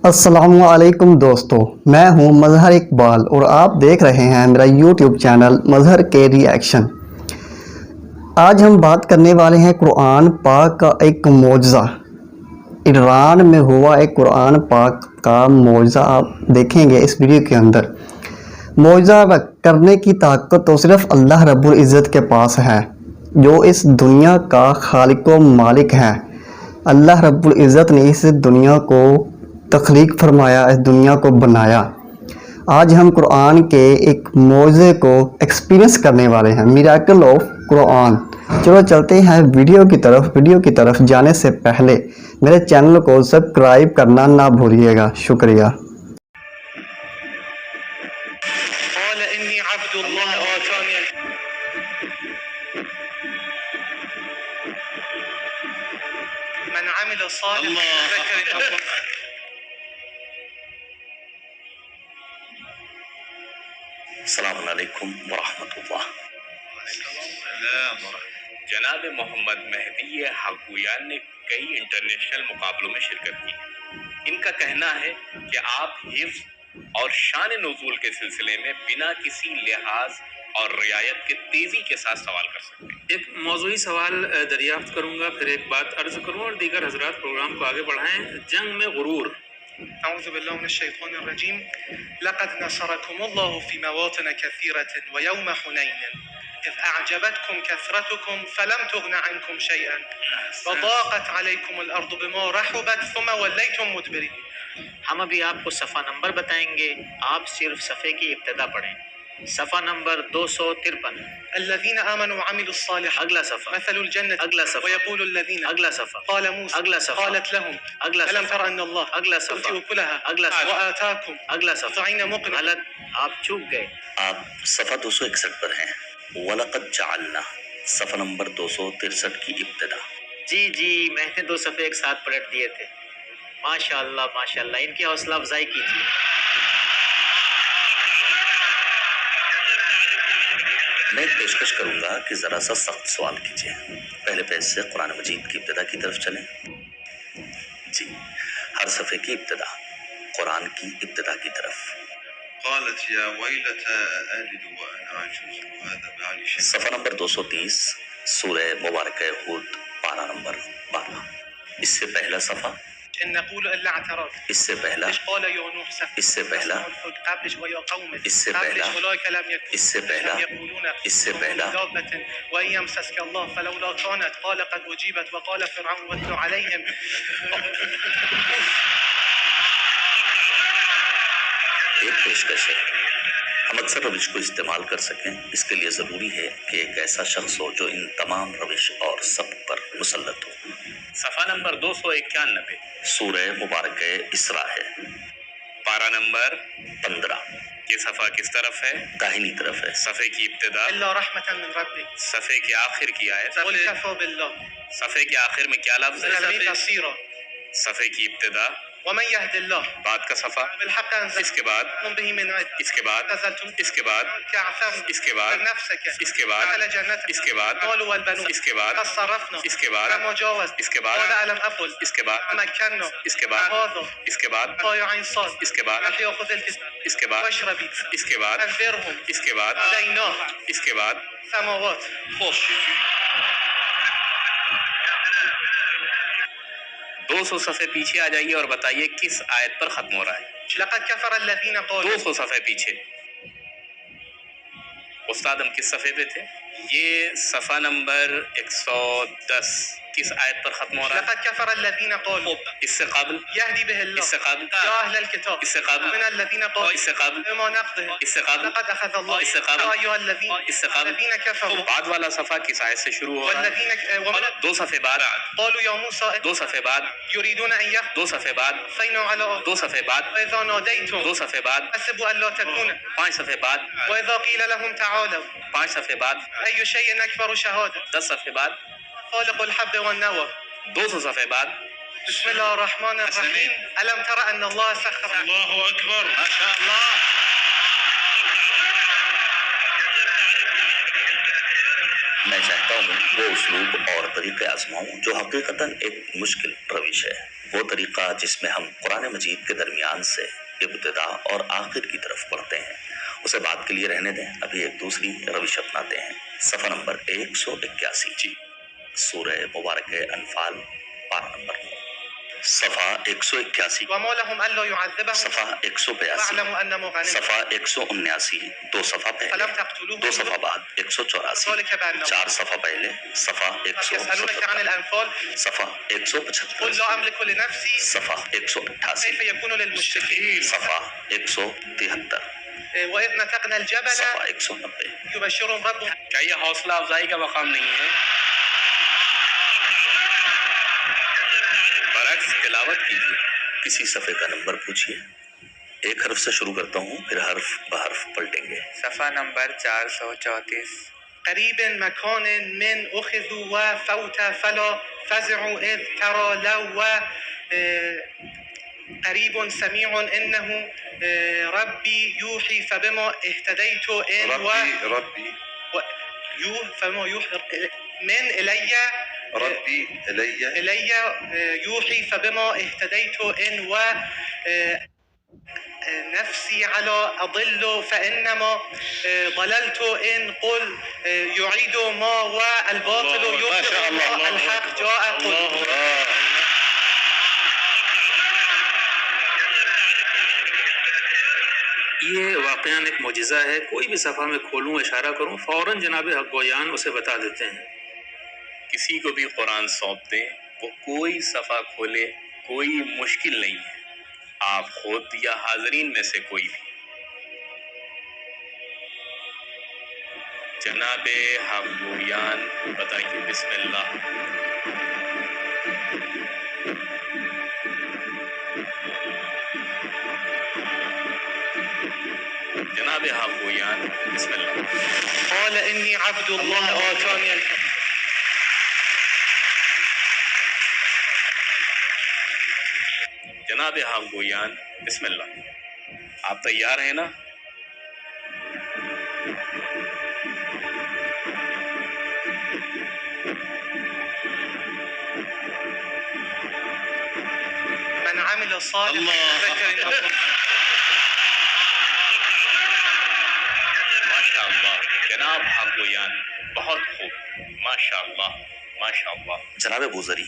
السلام علیکم دوستو، میں ہوں مظہر اقبال اور آپ دیکھ رہے ہیں میرا یوٹیوب چینل مظہر کے ری ایکشن۔ آج ہم بات کرنے والے ہیں قرآن پاک کا ایک معجزہ۔ ایران میں ہوا ایک قرآن پاک کا معجزہ آپ دیکھیں گے اس ویڈیو کے اندر۔ معجزہ کرنے کی طاقت تو صرف اللہ رب العزت کے پاس ہے، جو اس دنیا کا خالق و مالک ہے۔ اللہ رب العزت نے اس دنیا کو تخلیق فرمایا، اس دنیا کو بنایا۔ آج ہم قرآن کے ایک معجزے کو ایکسپیرینس کرنے والے ہیں، میریکل آف قرآن۔ چلو چلتے ہیں ویڈیو کی طرف جانے سے پہلے میرے چینل کو سبسکرائب کرنا نہ بھولیے گا، شکریہ۔ قال إني عبد الله آتاني من عمل صالحا من ذكر أو أنثى السلام علیکم ورحمۃ اللہ۔ جناب محمد مہدی حقویان نے کئی انٹرنیشنل مقابلوں میں شرکت کی۔ ان کا کہنا ہے کہ آپ حفظ اور شان نزول کے سلسلے میں بنا کسی لحاظ اور رعایت کے تیزی کے ساتھ سوال کر سکتے ہیں۔ ایک موضوعی سوال دریافت کروں گا، پھر ایک بات عرض کروں اور دیگر حضرات پروگرام کو آگے بڑھائیں۔ جنگ میں غرور۔ أعوذ بالله من الشيطان الرجيم لقد نصركم الله في مواطن كثيرة ويوم حنين إذ أعجبتكم كثرتكم فلم تغن عنكم شيئا وضاقت عليكم الأرض بما رحبت ثم وليتم مدبرين۔ ہم ابھی آپ کو صفحہ نمبر بتائیں گے، آپ صرف صفحے کی ابتدا پڑھیں۔ صفحہ نمبر 253۔ الذين آمنوا وعملوا الصالحات اگلا صفحہ، مثل الجنة اگلا صفحہ، ويقول الذين اگلا صفحہ، قال موسى اگلا صفحہ، قالت لهم اگلا ألم صفحہ، تر أن الله اگلا صفحہ، يؤتي أكلها اگلا صفحہ، وآتاكم اگلا صفحہ۔ طعين مقنع۔ غلط، آپ چوک گئے۔ آپ صفحہ 261 پر ہیں۔ وَلَقَدْ جَعَلْنَا، صفحہ نمبر 263 کی ابتدا۔ جی میں نے 2 صفحے ایک ساتھ پلٹ دیے تھے۔ ماشاءاللہ ماشاءاللہ، ان کی حوصلہ افزائی کیجیے۔ میں پیشکش کروں گا کہ ذرا سا سخت سوال کیجیے۔ پہلے پیج سے قرآن مجید کی ابتدا کی طرف چلیں۔ جی، ہر صفحے کی ابتدا، قرآن کی ابتدا کی طرف۔ قالت يا ويلتى أألد وأنا عجوز وهذا بعلي شيخ۔ صفحہ نمبر 230، سورہ مبارکہ ہود، پارہ نمبر 12۔ اس سے پہلا صفحہ، إن نقول إلا اعتراض اس سے پہلا، إيش قال يا نوح اس سے پہلا، قبلش ويا قوم اس سے پہلا، قبلش أولئك لم يكن اس سے پہلا، يقولون اس سے پہلا، دابة وإن يمسسك الله فلولا كانت قال قد أجيبت وقال فرعون واتل عليهم۔ ایک پیشکش ہے، ہم اکثر روش کو استعمال کر سکیں، اس کے لیے ضروری ہے کہ ایک ایسا شخص ہو جو ان تمام روش اور سبق پر مسلط ہو۔ صفحہ نمبر 291، سورہ مبارکہ اسراء ہے، پارہ نمبر 15، یہ صفحہ کس طرف ہے؟ داہنی طرف ہے۔ صفحے کی ابتدا، إلا رحمة من ربك صفحے کے آخر کی آیت، قل كفى بالله صفحے کے آخر میں کیا لفظ ہے؟ بالله بصيرا صفحے کی ابتدا، ومن يهد الله بعد کا صفحہ، بالحق أنزل اس کے بعد، به من عد اس کے بعد، اعتزلتم اس کے بعد، كعثم اس کے بعد، نفسك اس کے بعد، مثل جنتك اس کے بعد، قالوا والبنون اس کے بعد، قد صرفنا اس کے بعد، كما جاوز اس کے بعد، قال ألم أقل اس کے بعد، مكنا اس کے بعد، هذا اس کے بعد، طايع صاد اس کے بعد، فليأخذ الكتاب اس کے بعد، واشربي اس کے بعد، أنذرهم اس کے بعد، علينا اس کے بعد، سماوات خوش 200 صفحے پیچھے آ جائیے اور بتائیے کس آیت پر ختم ہو رہا ہے۔ لقد كفر الذين قالوا 200 صفحے پیچھے۔ استاد ہم کس صفحے پہ تھے؟ یہ صفحہ نمبر 110 کس آیت پر ختم ہو رہا ہے؟ لقد كفر الذين قالوا اس سے قبل، يهدي به الله اس سے قبل، يا أهل الكتاب اس سے قبل، من الذين قالوا اس سے قبل، بما نقضهم اس سے قبل، لقد أخذ الله اس سے قبل، يا أيها الذين اس سے قبل، الذين كفروا بعد والا صفحہ کس آیت سے شروع ہو رہا ہے؟ والذين 2 صفحے بعد، قالوا يا موسى 2 صفحے بعد، يريدون أن 2 صفحے بعد، يخفينوا على 2 صفحے بعد، وإذا ناديتم 2 صفحے بعد، حسبوا ألا تكون 5 صفحے بعد، وإذا قيل لهم تعالوا 5 صفحے بعد، أي شيء أكبر شهادة 10 صفحے بعد، خالق الحب والنوى 200 صفحے بعد۔ بسم الله الرحمن الرحيم ألم تر أن الله سخر الله أكبر ما شاء الله۔ میں چاہتا وہ اسلوب اور طریقے آزماؤں جو حقیقتاً ایک مشکل روش ہے، وہ طریقہ جس میں ہم قرآن مجید کے درمیان سے ابتدا اور آخر کی طرف پڑھتے ہیں، اسے بات کے لیے رہنے دیں، ابھی ایک دوسری روش اپناتے ہیں۔ صفحہ نمبر 181 جی، سورہ مبارکہ انفال پارہ نمبر 9، صفحہ 181، وما لهم ألا يعذبهم صفحہ 182، واعلموا أنه غني صفحہ 179، دو صفحہ پہلے، فلم تقتلوه دو صفحہ بعد 184، ذلك بأنه چار صفحہ پہلے، صفحہ يسألونك عن 177، الأنفال صفحہ قل 175، لا أملك لنفسي صفحہ 188، كيف يكون للمشركين صفحہ 173، وإذ نتقنا الجبل صفحہ 190۔ يبشرهم ربهم کیا یہ حوصلہ افزائی کا مقام نہیں ہے؟ برعکس تلاوت کیجیے۔ کسی صفحے کا نمبر پوچھیے، ایک حرف سے شروع کرتا ہوں، پھر حرف بحرف پلٹیں گے۔ صفحہ نمبر 434۔ قريب مكان من أخذوا وفوت فلا فزعوا إذ ترى لو قريب سميع إنه ربي يوحي فبما اهتديت إن ربي فبما يوحي من إلي ربي إلي يوحي فبما اهتديت إن نفسي على أضل فإنما ضللت إن قل يعيد ما والباطل يبطل ما الحق جاء قل یہ واقعاً ایک معجزہ ہے، کوئی بھی صفحہ میں کھولوں اشارہ کروں فوراً جناب حق گویان اسے بتا دیتے ہیں۔ کسی کو بھی قرآن سونپ دیں، وہ کوئی صفحہ کھولے، کوئی مشکل نہیں ہے، آپ خود یا حاضرین میں سے کوئی بھی۔ جناب حق گویان بتائیے بسم اللہ۔ جناب حق گویان بسم اللہ۔ قال إني عبد الله آتاني جناب حق گویان بسم اللہ۔ آپ تیار ہیں نا؟ من عمل صالحا ذكر ماشاء اللہ جناب حق گویان، بہت خوب، ماشاء اللہ ماشاء اللہ۔ جناب بوزری،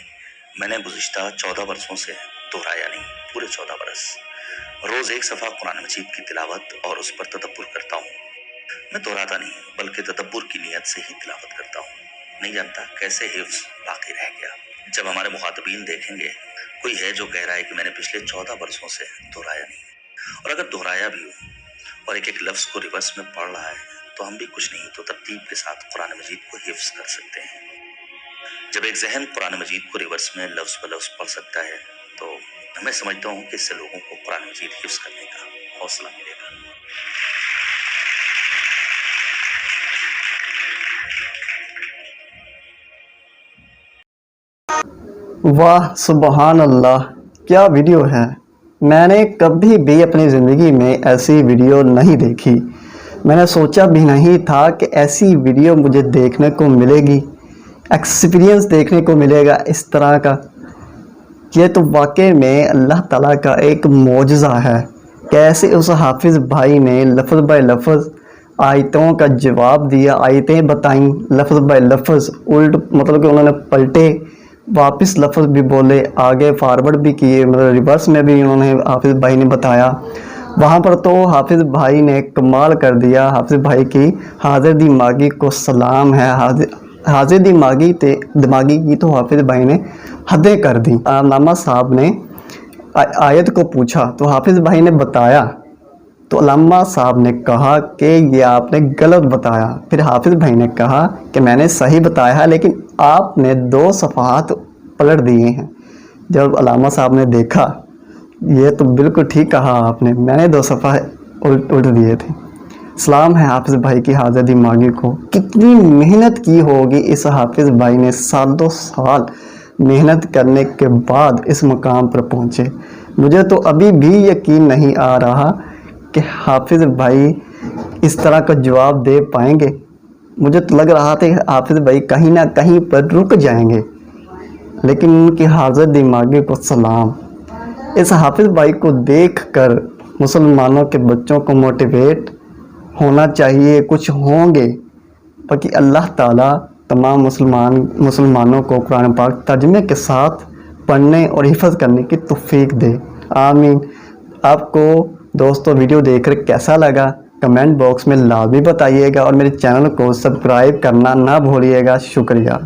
میں نے گزشتہ 14 برسوں سے دہرایا نہیں، پورے 14 برس روز ایک صفحہ قرآن مجید کی تلاوت اور اس پر تدبر کرتا ہوں۔ میں دہراتا نہیں بلکہ تدبر کی نیت سے ہی تلاوت کرتا ہوں۔ نہیں جانتا کیسے حفظ باقی رہ گیا۔ جب ہمارے مخاطبین دیکھیں گے کوئی ہے جو کہہ رہا ہے کہ میں نے پچھلے 14 برسوں سے دہرایا نہیں، اور اگر دہرایا بھی ہو اور ایک ایک لفظ کو ریورس میں پڑھ رہا ہے تو ہم بھی کچھ نہیں تو ترتیب کے ساتھ قرآن مجید کو حفظ کر سکتے ہیں۔ جب ایک ذہن قرآن مجید کو ریورس میں لفظ بہ لفظ پڑھ سکتا ہے تو میں سمجھتا ہوں کہ اس سے لوگوں کو قرآن مجید حفظ کرنے کا حوصلہ ملے گا۔ واہ سبحان اللہ، کیا ویڈیو ہے! میں نے کبھی بھی اپنی زندگی میں ایسی ویڈیو نہیں دیکھی۔ میں نے سوچا بھی نہیں تھا کہ ایسی ویڈیو مجھے دیکھنے کو ملے گی، ایکسپیرینس دیکھنے کو ملے گا اس طرح کا۔ یہ تو واقعی میں اللہ تعالیٰ کا ایک معجزہ ہے۔ کیسے اس حافظ بھائی نے لفظ بائی لفظ آیتوں کا جواب دیا، آیتیں بتائیں لفظ بائی لفظ، الٹ مطلب کہ انہوں نے پلٹے، واپس لفظ بھی بولے، آگے فارورڈ بھی کیے، مطلب ریورس میں بھی انہوں نے حافظ بھائی نے بتایا۔ وہاں پر تو حافظ بھائی نے کمال کر دیا۔ حافظ بھائی کی حاضر دماغی کو سلام ہے۔ حاضر دماغی کی تو حافظ بھائی نے حدیں کر دی۔ علامہ صاحب نے آیت کو پوچھا تو حافظ بھائی نے بتایا، تو علامہ صاحب نے کہا کہ یہ آپ نے غلط بتایا۔ پھر حافظ بھائی نے کہا کہ میں نے صحیح بتایا ہے لیکن آپ نے 2 صفحات پلٹ دیے ہیں۔ جب علامہ صاحب نے دیکھا یہ تو بالکل ٹھیک کہا آپ نے، میں نے 2 صفحہ الٹ دیے تھے۔ سلام ہے حافظ بھائی کی حاضر دماغی کو۔ کتنی محنت کی ہوگی اس حافظ بھائی نے، سالوں سال محنت کرنے کے بعد اس مقام پر پہنچے۔ مجھے تو ابھی بھی یقین نہیں آ رہا کہ حافظ بھائی اس طرح کا جواب دے پائیں گے۔ مجھے تو لگ رہا تھا کہ حافظ بھائی کہیں نہ کہیں پر رک جائیں گے، لیکن ان کی حاضر دماغی کو سلام۔ اس حافظ بھائی کو دیکھ کر مسلمانوں کے بچوں کو موٹیویٹ ہونا چاہیے، کچھ ہوں گے، باقی اللہ تعالیٰ تمام مسلمانوں کو قرآن پاک ترجمے کے ساتھ پڑھنے اور حفظ کرنے کی توفیق دے، آمین۔ آپ کو دوستو ویڈیو دیکھ کر کیسا لگا کمنٹ باکس میں لازمی بتائیے گا، اور میرے چینل کو سبسکرائب کرنا نہ بھولیے گا۔ شکریہ۔